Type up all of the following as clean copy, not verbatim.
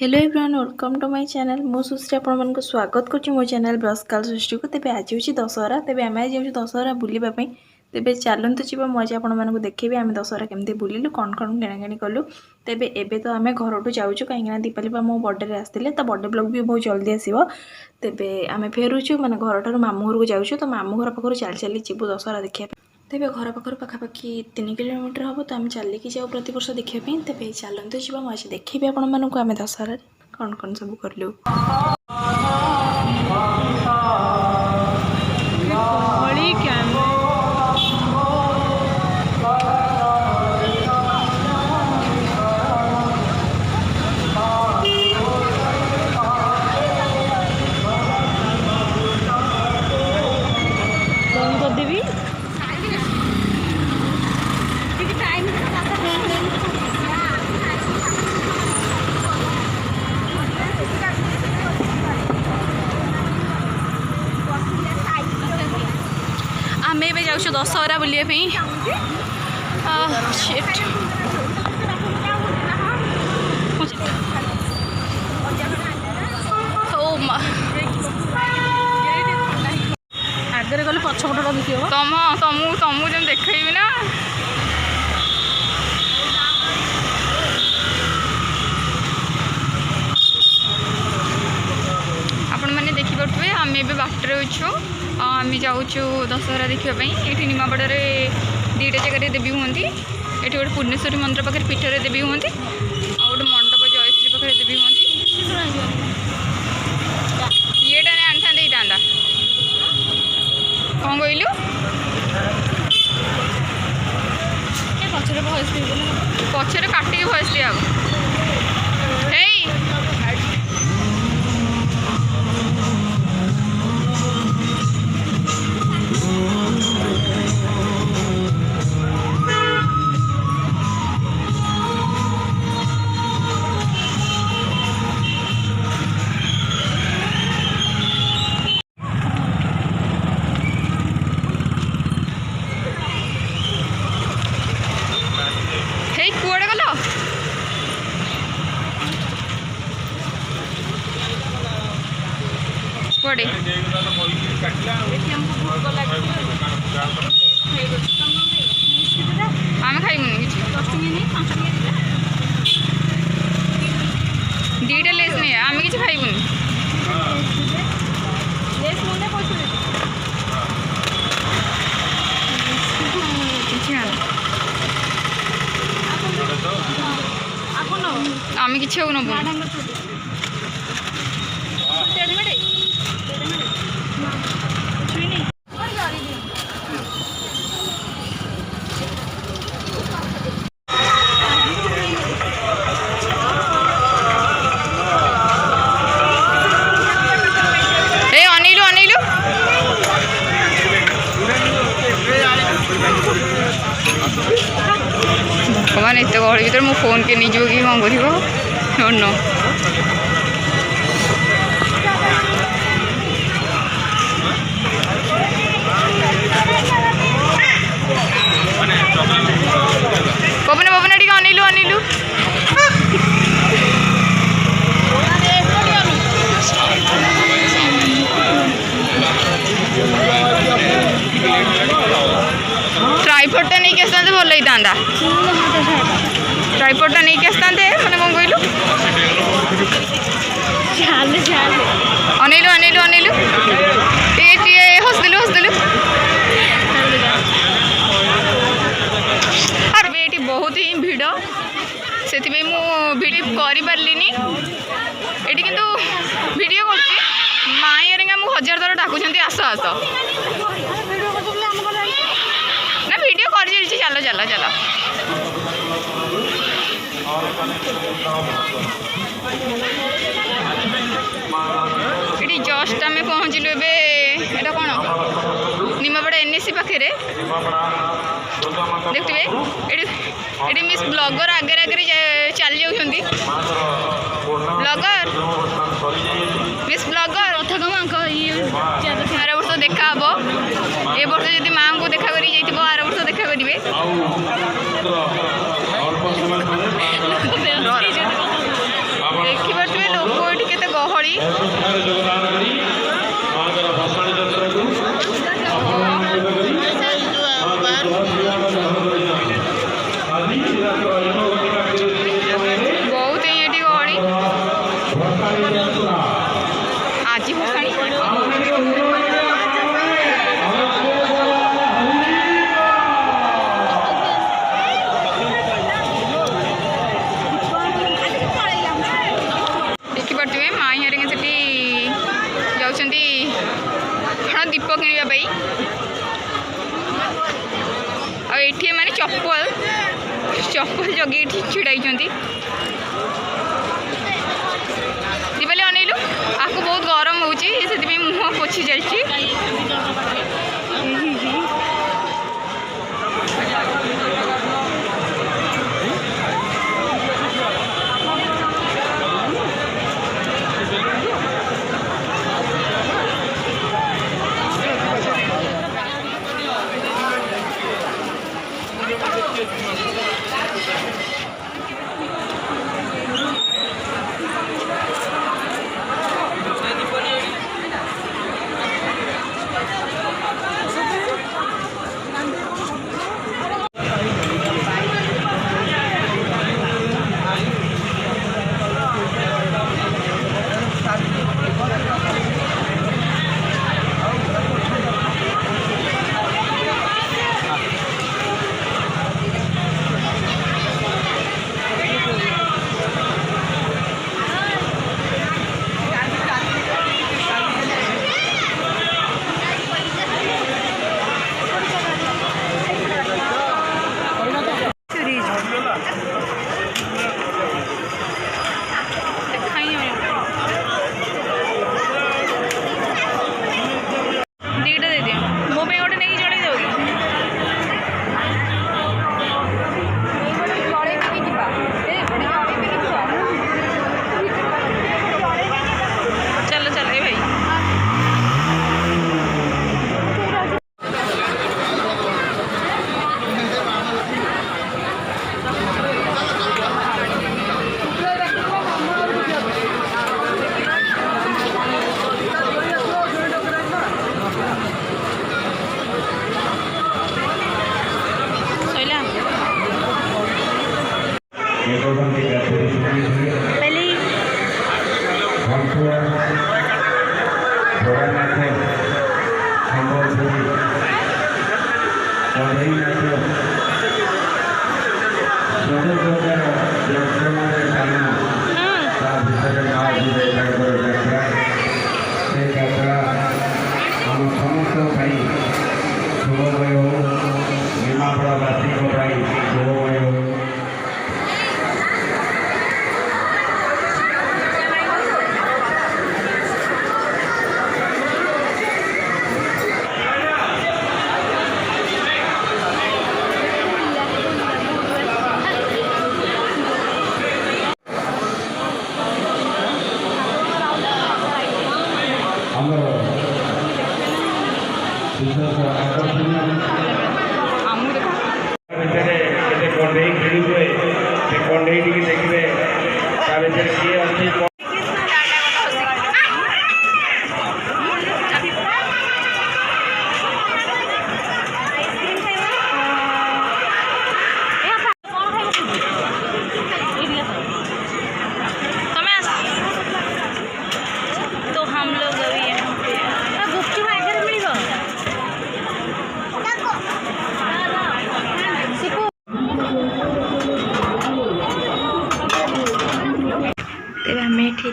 Hello everyone welcome to my channel मो सुश्री आपण स्वागत करुँच मो चैनल ब्रस्काल सृष्टि को तेज आज हूँ दशहरा तेज आम आज जाऊँ दशहरा बुलापी तेज चलतु जी मुझे आपको देखेबी आम दशहरा केमती बुलिलु कौन कौन किणाकिणी कलु तेज एबे तो आम घर जाऊँ कहीं दीपाली मो बर्थडे आसते तो बर्थडे ब्लॉग भी बहुत जल्दी आसो तेज आम फेरुचु मैंने घर ठार मामू घर को जाऊँ तो मामू घर पाखर चली चली जीवु दशहरा देखा तेज घर पाखर पाखापाखि 3 किलोमीटर हम तो आम चलिकी जाऊ प्रत वर्ष देखापी तेज चलतु जी मुझे देखेबी आपको आम दशहरा कौन कौन सब करलु आम ए जाऊँ दशहरा बुलापी आगे गले पछपटा देखिए तुमको जब देखी ना आपण मैंने देखिपे आम ए बाटर अच्छु आम जाऊँ दशहरा देखापी ये निमापड़ा दीटा जगह देवी हूँ ये गोटे पूर्णेश्वरी मंदिर पाखे पीठर देवी हूँ गोटे मंडप जयश्री पाखे देवी हूँ ये आनी था कौन कहलु पचर काटिक भयस दिया कुआड़े गल कुआड़े आम खाइबुनि दीटा लेस नहीं आम कि खाइबुनि आम कि नबू भगवान एत गहली भर मो फोन के नहीं कि कौन कर नो पवन पवन टी अनिलु अनिलु ट्राइपॉडटा नहीं आसता भल होता ट्राइपॉडटा नहीं आसता मैंने कौन कहलु अनिलु अनिलु अनिलु हसदेलु हसदेलु अरे ये बहुत ही भिड़ से भिडियो करें ये किंतु वीडियो कर माइंगा मुझे 1000 थर डाकुंट आस आस ना वीडियो कर चलो चलो चलो ये जस्ट आम पहुँचलु एटा कौन निमापड़ा एनएससी पाखे देखिए ये मिस ब्लॉगर आगे आगे चली जाऊँगी ब्लॉगर मिस ब्लॉगर आर वर्ष देखा हम ए वर्ष जब माँ को देखा कर आर वर्ष देखा करेंगे देखिए बहुत ही ये गहली आज भसाणी देखिपे माई हरिका से जाऊँगी कौन दीप किणापी आठी मैंने चप्पल चप्पल जगे छिड़ाई दीपाली अनैलु आपको बहुत गरम हो मुँह पोछी चलती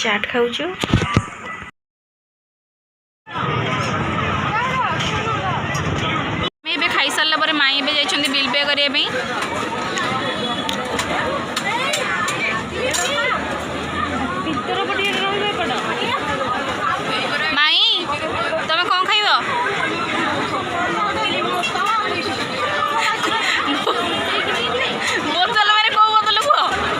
चाट खाऊ मैं खाई सारा पर माई जाइए बिल पे करने माई तुम कौन खाइब बोतल मैंने कौ बोतल कह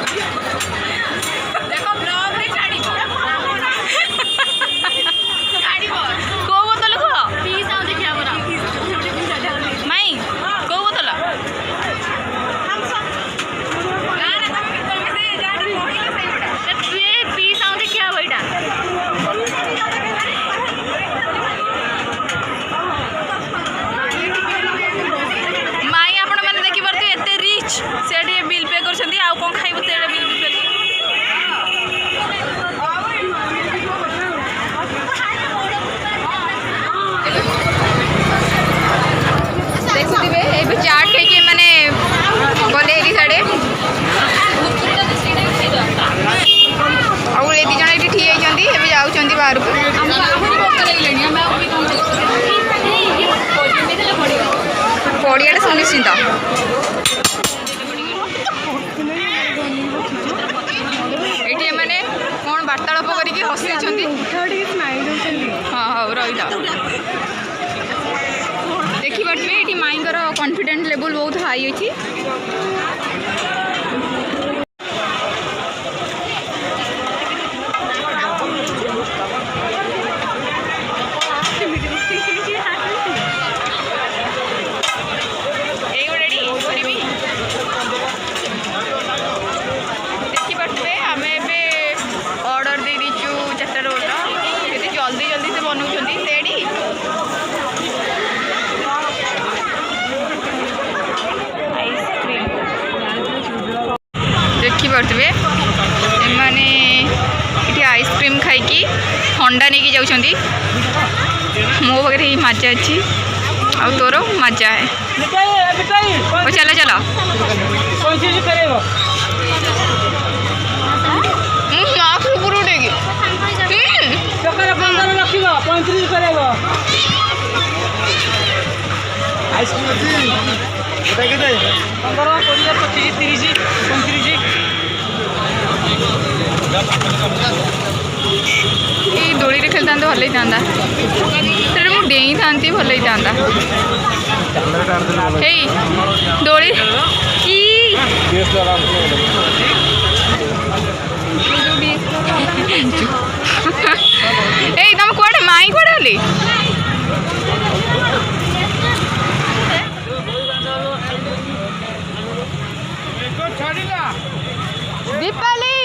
निश्चिंत ये मैंने कौन वार्तालाप करके हसी हाँ हाँ रही देखिपे ये माईंकर कॉन्फिडेंस लेवल बहुत हाई अच्छी देखिपे मैंने ये आइसक्रीम खाई थंडा नहीं जाऊँगी मो पाखे मजा अच्छी आ तोर मजा है चल चल दोली खेल था भल ही मुझे डेई था भल ही दोली तुम कौटे माई कौटे हली दीपाली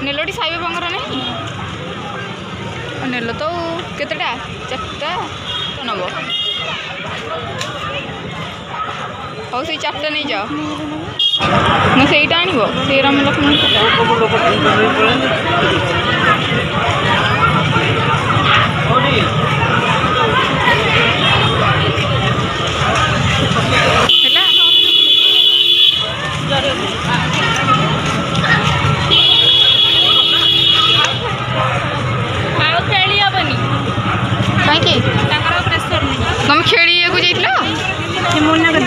नेलोटी साई बाबांकर नहीं नेल तो केतेटा 4टा तो नब हाउ से 4टा नहीं जाओ मुझे आण से राम लक्ष्मण तुम खेली को जाइल मना कर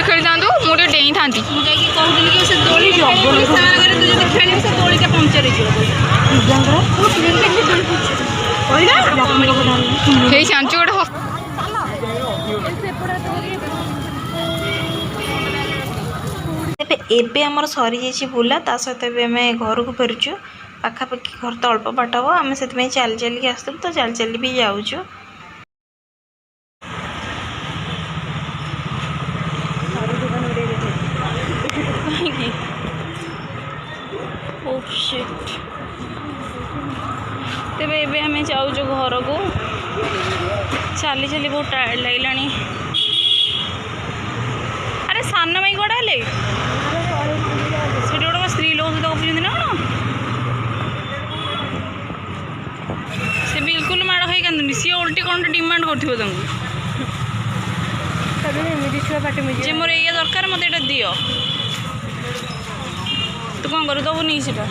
खेली था मुझे डेई था चांचू गोटे एबे आमर सरी जाइए बुला ता सहित आम घर को फेरुचु पाखापाखि घर तो अल्प बाट हम आम से चली चलिक आसलु तो चली चली भी जाऊँ तेरे एबे आम जाऊँ घर को चली चली बहुत टायर्ड लगे अरे सान माई कौड़ा हेले गोटे स्त्री लोक सहित गपुं ना कौन से बिल्कुल माड़ खाई कांदुनी सी उल्टी कौन डिमांड कर मोर ये दरकार मत ये दियो तू कौन करू दबू नहीं सीटा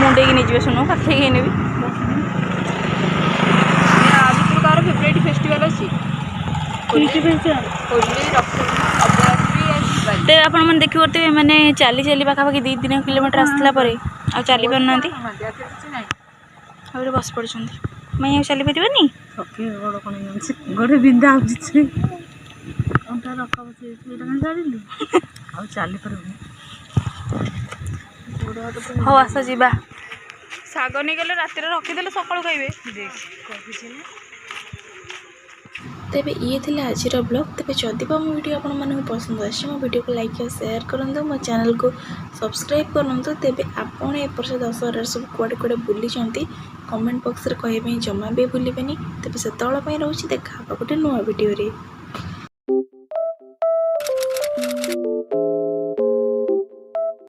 मुंडे की नहीं शुण काखे की नहीं आज तार फेवरेट फेस्टिवल अच्छी तो आप देखी पारे मैंने चली चली पाखापाखि 2-3 किलोमीटर आसला आ चली पारना बस पड़ मैं चली पारे गोटे बिंदा हाँ आस जा शाग नहीं गले रात रखीदे सका खाइबे तेबे ये थिला आजिर ब्लॉग। तेबे जदि मो वीडियो आपण मानक पसंद आछि मो वीडियो को लाइक या शेयर करंतु मो चैनल को सब्सक्राइब करंतु। तेबे आपण ए वर्ष दशहरा सब कुआडे कुआडे बुली चंती कमेंट बॉक्स रे कहबे जमा भी भूलिबेनी। तेबे सेतळ पई रहउछि देखा गोटे नुवा वीडियो रे।